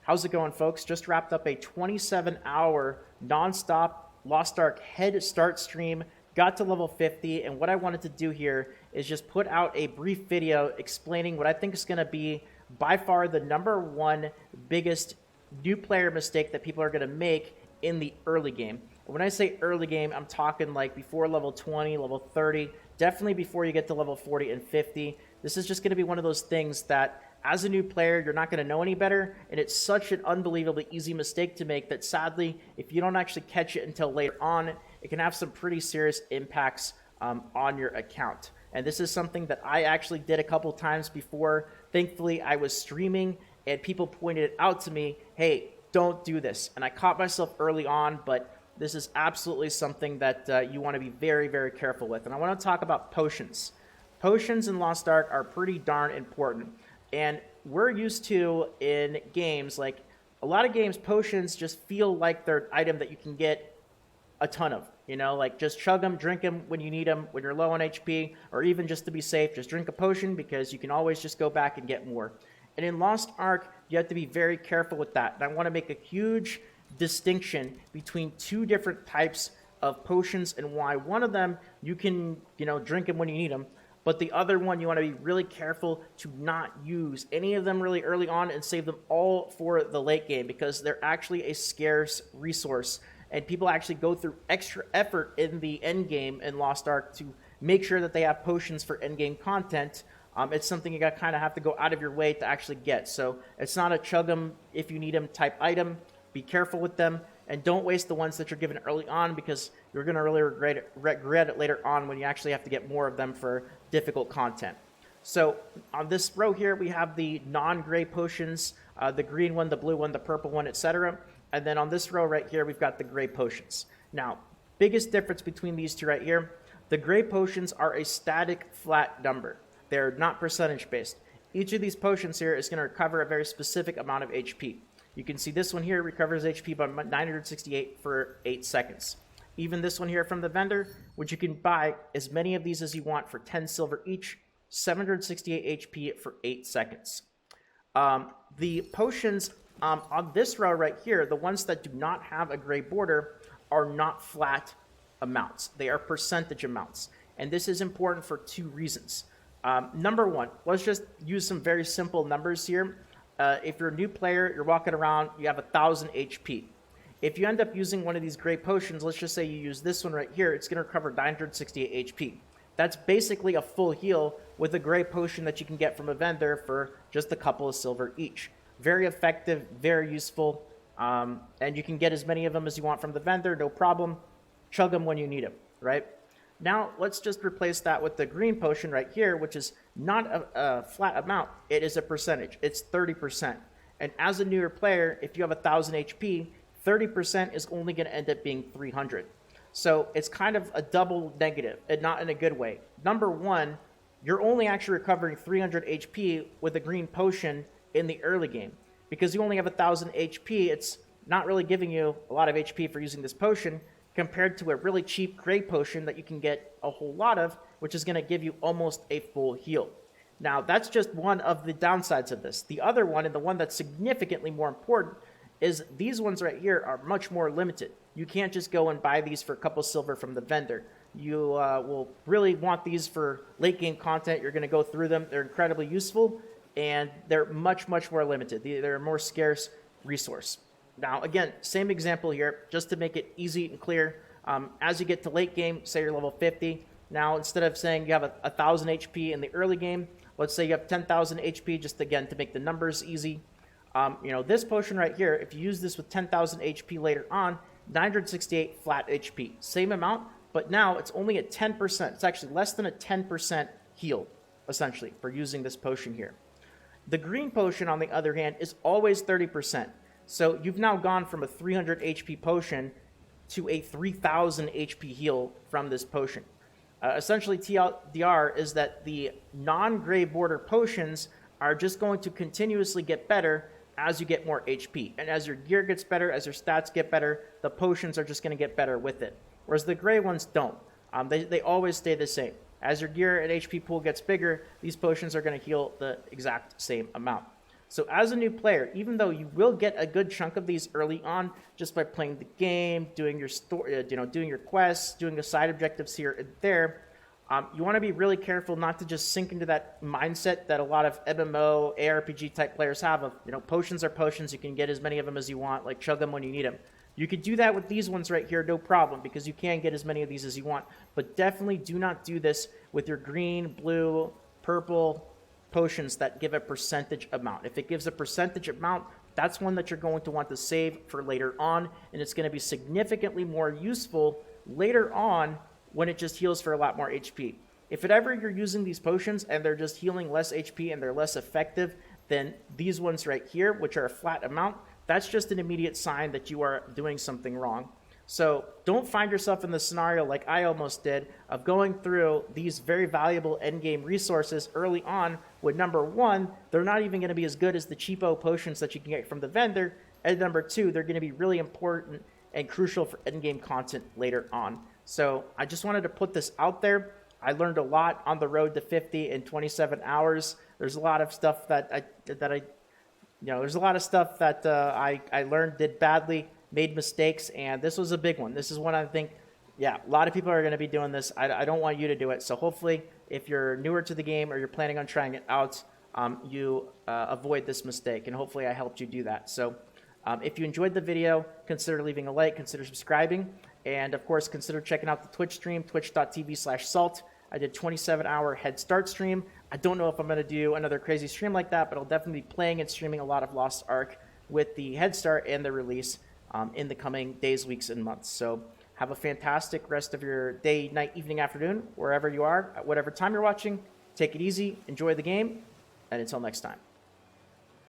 How's it going, folks? Just wrapped up a 27-hour non-stop Lost Ark head start stream, got to level 50, and what I wanted to do here is just put out a brief video explaining what I think is going to be by far the #1 biggest new player mistake that people are going to make in the early game. And when I say early game, I'm talking like before level 20, level 30, definitely before you get to level 40 and 50. This is just going to be one of those things that as a new player, you're not going to know any better, and it's such an unbelievably easy mistake to make that sadly, if you don't actually catch it until later on, it can have some pretty serious impacts on your account. And this is something that I actually did a couple times before. Thankfully, I was streaming, and people pointed it out to me, hey, don't do this. And I caught myself early on, but this is absolutely something that you want to be very, very careful with. And I want to talk about potions. Potions in Lost Ark are pretty darn important. And we're used to in games, like a lot of games, potions just feel like they're an item that you can get a ton of, you know, like just chug them, drink them when you need them, when you're low on HP, or even just to be safe, just drink a potion because you can always just go back and get more. And in Lost Ark, you have to be very careful with that. And I want to make a huge distinction between two different types of potions and why one of them you can, you know, drink them when you need them. But the other one, you want to be really careful to not use any of them really early on and save them all for the late game because they're actually a scarce resource. And people actually go through extra effort in the end game in Lost Ark to make sure that they have potions for end game content. It's something you kind of have to go out of your way to actually get. So it's not a chug them if you need them type item. Be careful with them. And don't waste the ones that you're given early on because you're going to really regret it later on when you actually have to get more of them for difficult content. So on this row here, we have the non-gray potions, the green one, the blue one, the purple one, etc. And then on this row right here, we've got the gray potions. Now, biggest difference between these two right here, the gray potions are a static flat number. They're not percentage based. Each of these potions here is going to recover a very specific amount of HP. You can see this one here recovers HP by 968 for 8 seconds. Even this one here from the vendor, which you can buy as many of these as you want for 10 silver each, 768 HP for 8 seconds. The potions on this row right here, the ones that do not have a gray border, are not flat amounts. They are percentage amounts. And this is important for two reasons. Number one, let's just use some very simple numbers here. If you're a new player, you're walking around, you have 1,000 HP. If you end up using one of these gray potions, let's just say you use this one right here, it's going to recover 968 HP. That's basically a full heal with a gray potion that you can get from a vendor for just a couple of silver each. Very effective, very useful, and you can get as many of them as you want from the vendor, no problem. Chug them when you need them, right? Now, let's just replace that with the green potion right here, which is not a flat amount. It is a percentage. It's 30%. And as a newer player, if you have 1,000 HP, 30% is only going to end up being 300. So it's kind of a double negative, and not in a good way. Number one, you're only actually recovering 300 HP with a green potion in the early game. Because you only have 1,000 HP, it's not really giving you a lot of HP for using this potion, compared to a really cheap gray potion that you can get a whole lot of, which is going to give you almost a full heal. Now, that's just one of the downsides of this. The other one, and the one that's significantly more important, is these ones right here are much more limited. You can't just go and buy these for a couple silver from the vendor. You will really want these for late game content. You're going to go through them. They're incredibly useful, and they're much, much more limited. They're a more scarce resource. Now, again, same example here, just to make it easy and clear. As you get to late game, say you're level 50, now instead of saying you have 1,000 HP in the early game, let's say you have 10,000 HP, just again to make the numbers easy. You know, this potion right here, if you use this with 10,000 HP later on, 968 flat HP. Same amount, but now it's only at 10%. It's actually less than a 10% heal, essentially, for using this potion here. The green potion, on the other hand, is always 30%. So you've now gone from a 300 HP potion to a 3,000 HP heal from this potion. Essentially, TLDR is that the non-gray border potions are just going to continuously get better as you get more HP. And as your gear gets better, as your stats get better, the potions are just going to get better with it. Whereas the gray ones don't. They always stay the same. As your gear and HP pool gets bigger, these potions are going to heal the exact same amount. So as a new player, even though you will get a good chunk of these early on just by playing the game, doing your story, doing your quests, doing the side objectives here and there, you want to be really careful not to just sink into that mindset that a lot of MMO, ARPG type players have of, potions are potions. You can get as many of them as you want, like chug them when you need them. You could do that with these ones right here, no problem, because you can get as many of these as you want. But definitely do not do this with your green, blue, purple potions that give a percentage amount. If it gives a percentage amount, that's one that you're going to want to save for later on, and it's going to be significantly more useful later on when it just heals for a lot more HP. If ever you're using these potions and they're just healing less HP and they're less effective than these ones right here, which are a flat amount, that's just an immediate sign that you are doing something wrong. So don't find yourself in the scenario like I almost did of going through these very valuable endgame resources early on when, number one, they're not even going to be as good as the cheapo potions that you can get from the vendor, and number two, they're going to be really important and crucial for endgame content later on. So I just wanted to put this out there. I learned a lot on the road to 50 in 27 hours. There's a lot of stuff that I learned, did badly, made mistakes, and this was a big one. This is one I think, a lot of people are going to be doing this. I don't want you to do it. So hopefully, if you're newer to the game or you're planning on trying it out, you avoid this mistake, and hopefully I helped you do that. So if you enjoyed the video, consider leaving a like, consider subscribing, and of course, consider checking out the Twitch stream, twitch.tv/salt. I did 27-hour head start stream. I don't know if I'm going to do another crazy stream like that, but I'll definitely be playing and streaming a lot of Lost Ark with the head start and the release in the coming days, weeks, and months. So have a fantastic rest of your day, night, evening, afternoon, wherever you are, at whatever time you're watching. Take it easy, enjoy the game, and until next time.